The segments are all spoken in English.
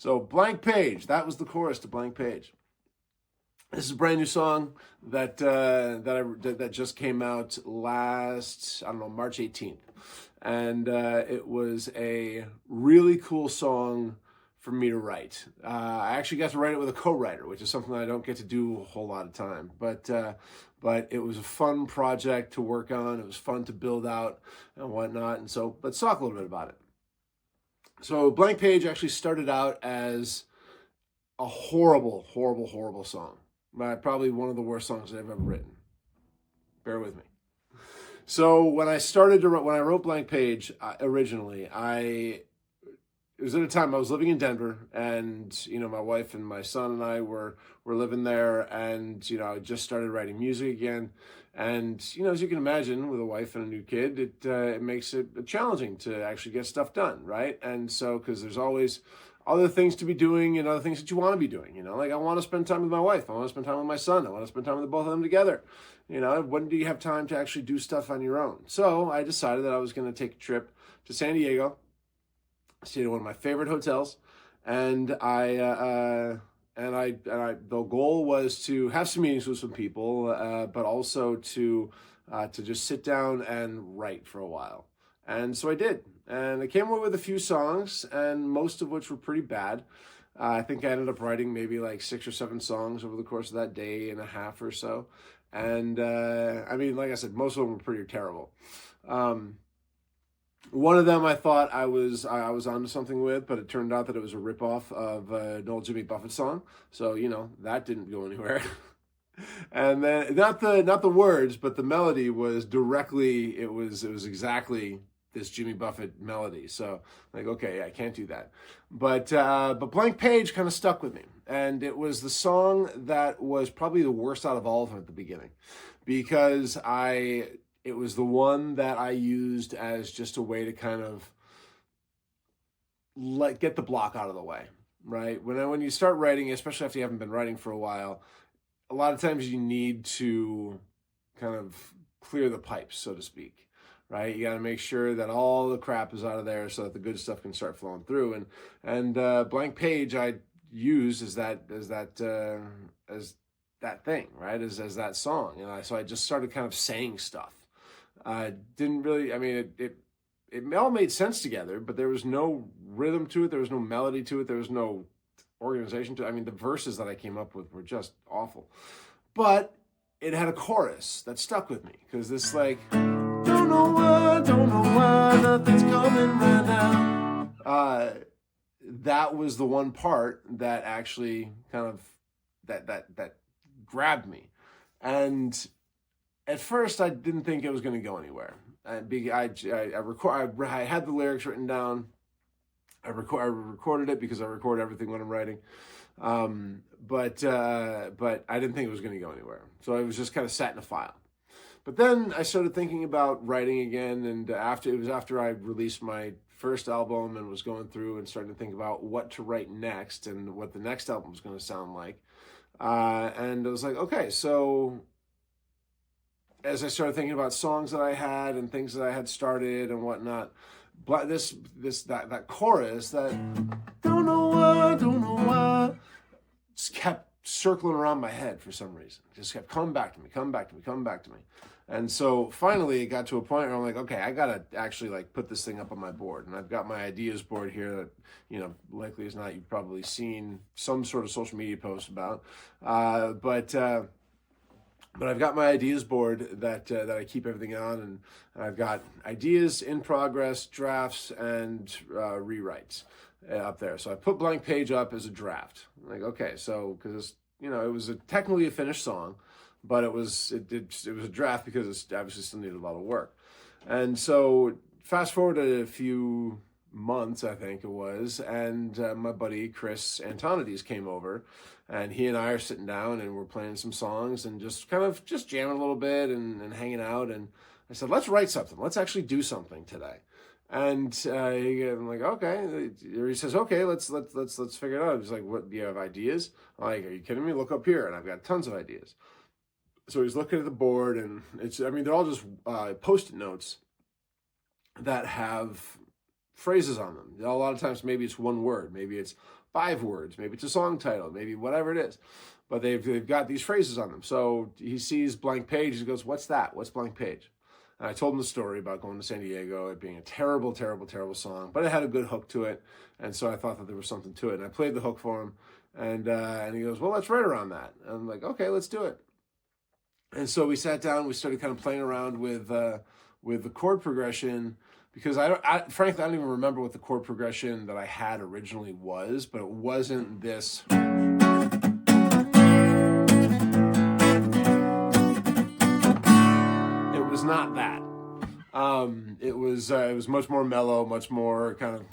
So Blank Page, that was the chorus to Blank Page. This is a brand new song that just came out last, I don't know, March 18th. And it was a really cool song for me to write. I actually got to write it with a co-writer, which is something that I don't get to do a whole lot of time. But it was a fun project to work on. It was fun to build out and whatnot. And so let's talk a little bit about it. So Blank Page actually started out as a horrible, horrible, horrible song. Probably one of the worst songs I've ever written. Bear with me. So when I wrote Blank Page originally, it was at a time I was living in Denver, and my wife and my son and I were living there, and I just started writing music again, and as you can imagine, with a wife and a new kid, it makes it challenging to actually get stuff done, right? And so because there's always other things to be doing and other things that you want to be doing, like I want to spend time with my wife, I want to spend time with my son, I want to spend time with both of them together. When do you have time to actually do stuff on your own? So I decided that I was going to take a trip to San Diego, stayed at one of my favorite hotels, and the goal was to have some meetings with some people, but also to just sit down and write for a while. And so I did, and I came away with a few songs, and most of which were pretty bad. I think I ended up writing maybe like 6 or 7 songs over the course of that day and a half or so. And like I said, most of them were pretty terrible. One of them I thought I was onto something with, but it turned out that it was a ripoff of an old Jimmy Buffett song. So that didn't go anywhere. And then not the words, but the melody was directly. It was exactly this Jimmy Buffett melody. So okay, I can't do that. But Blank Page kind of stuck with me, and it was the song that was probably the worst out of all of them at the beginning, because it was the one that I used as just a way to kind of get the block out of the way, right? When you start writing, especially after you haven't been writing for a while, a lot of times you need to kind of clear the pipes, so to speak, right? You got to make sure that all the crap is out of there so that the good stuff can start flowing through. And Blank Page I used as that thing, right? As that song, So I just started kind of saying stuff. Didn't really, it all made sense together, but there was no rhythm to it. There was no melody to it. There was no organization to it. The verses that I came up with were just awful. But it had a chorus that stuck with me, because this don't know why, nothing's coming right now. That was the one part that actually kind of, that grabbed me. And at first, I didn't think it was going to go anywhere. I had the lyrics written down. I recorded it because I record everything when I'm writing. But I didn't think it was going to go anywhere. So it was just kind of sat in a file. But then I started thinking about writing again, and after I released my first album and was going through and starting to think about what to write next and what the next album was going to sound like. And I was like, okay, so as I started thinking about songs that I had and things that I had started and whatnot, that chorus, that don't know why, just kept circling around my head for some reason. Just kept coming back to me. And so finally it got to a point where I'm like, okay, I gotta actually put this thing up on my board. And I've got my ideas board here that, likely as not, you've probably seen some sort of social media post about. But I've got my ideas board that I keep everything on, and I've got ideas in progress, drafts, and rewrites up there. So I put Blank Page up as a draft. Okay, so because it was technically a finished song, but it was a draft because it obviously still needed a lot of work. And so fast forward a few months, I think it was, and my buddy Chris Antonides came over, and he and I are sitting down and we're playing some songs and just kind of just jamming a little bit and hanging out. And I said, let's write something. Let's actually do something today. And I'm like, okay. He says, okay, let's figure it out. He's like, what, do you have ideas? I'm like, are you kidding me? Look up here. And I've got tons of ideas. So he's looking at the board, and they're all just Post-it notes that have phrases on them. A lot of times maybe it's one word, maybe it's 5 words, maybe it's a song title, maybe whatever it is. But they've got these phrases on them. So he sees Blank Page, he goes, "What's that? What's Blank Page?" And I told him the story about going to San Diego, it being a terrible, terrible, terrible song, but it had a good hook to it. And so I thought that there was something to it. And I played the hook for him. And he goes, "Well, let's write around that." And I'm like, "Okay, let's do it." And so we sat down, we started kind of playing around with the chord progression, because frankly, I don't even remember what the chord progression that I had originally was, but it wasn't this. It was not that. It was much more mellow, much more kind of.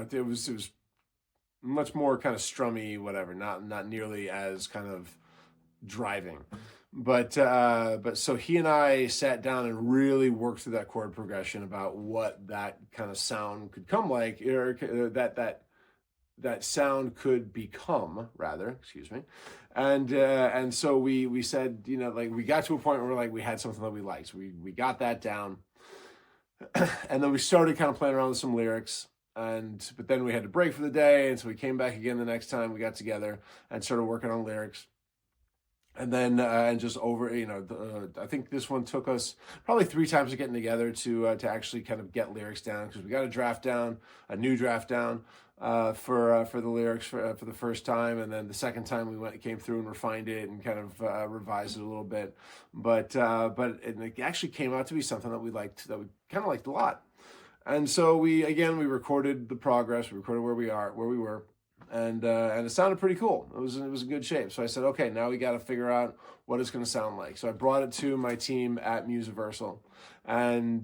It was much more kind of strummy, whatever, not nearly as kind of driving. But so he and I sat down and really worked through that chord progression about what that kind of sound could come like, or that sound could become, rather, excuse me. And so we said, like, we got to a point where like we had something that we liked. So we got that down. And then we started kind of playing around with some lyrics. But then we had to break for the day, and so we came back again the next time we got together and started working on lyrics. And then and just over, I think this one took us probably 3 times of getting together to actually kind of get lyrics down, because we got a new draft down for the lyrics for the first time, and then the second time we came through and refined it and kind of revised it a little bit. But it actually came out to be something that we kind of liked a lot. And so we recorded the progress, we recorded where we were, and it sounded pretty cool. It was in good shape. So I said, okay, now we got to figure out what it's going to sound like. So I brought it to my team at Musiversal, and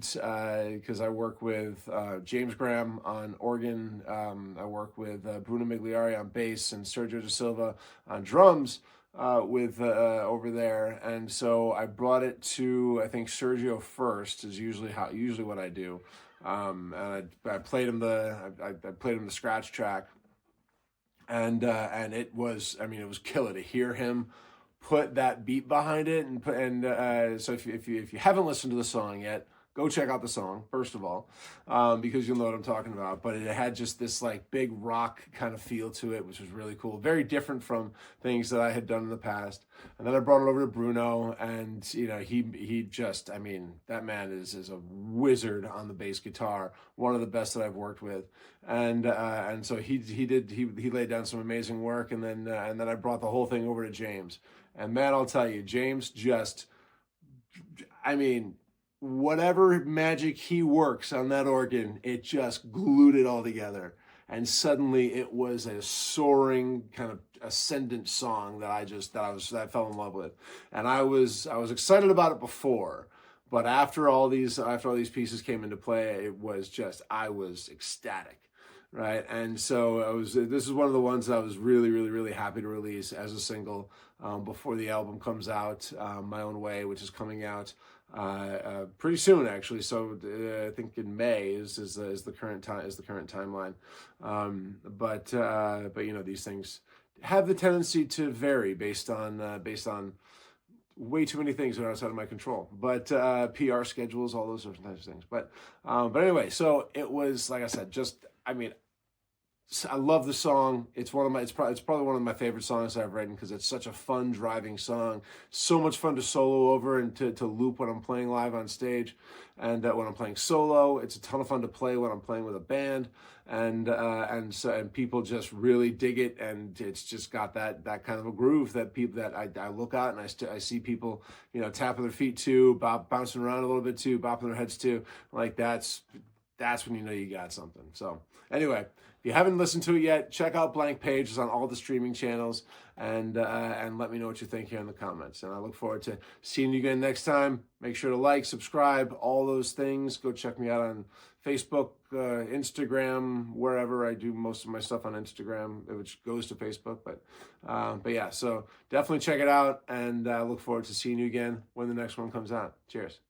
because I work with James Graham on organ, I work with Bruno Migliari on bass, and Sergio Da Silva on drums. With over there, and so I brought it to, I think, Sergio first, is usually what I do. And I played him the scratch track, and it was killer to hear him put that beat behind it, so if you haven't listened to the song yet, go check out the song, first of all, because you'll know what I'm talking about. But it had just this like big rock kind of feel to it, which was really cool. Very different from things that I had done in the past. And then I brought it over to Bruno, and he just, that man is a wizard on the bass guitar, one of the best that I've worked with. And so he laid down some amazing work, and then I brought the whole thing over to James. And man, I'll tell you, James just, whatever magic he works on that organ, it just glued it all together. And suddenly it was a soaring kind of ascendant song that I fell in love with. And I was excited about it before, but after all these pieces came into play, I was ecstatic. Right. And so this is one of the ones that I was really, really, really happy to release as a single before the album comes out, My Own Way, which is coming out pretty soon, actually. So I think in May is the current timeline. But these things have the tendency to vary based on way too many things that are outside of my control, but PR schedules, all those sorts of things. But anyway, so it was, like I said, I love the song. It's probably one of my favorite songs I've written, because it's such a fun driving song. So much fun to solo over and to loop when I'm playing live on stage, and when I'm playing solo, it's a ton of fun to play when I'm playing with a band, and people just really dig it, and it's just got that kind of a groove that I look out and I see people tapping their feet too, bouncing around a little bit too, bopping their heads too. Like that's when you know you got something. So anyway, if you haven't listened to it yet, check out Blank Page. It's on all the streaming channels, and let me know what you think here in the comments. And I look forward to seeing you again next time. Make sure to like, subscribe, all those things. Go check me out on Facebook, Instagram, wherever. I do most of my stuff on Instagram, which goes to Facebook. But yeah, so definitely check it out, and I look forward to seeing you again when the next one comes out. Cheers.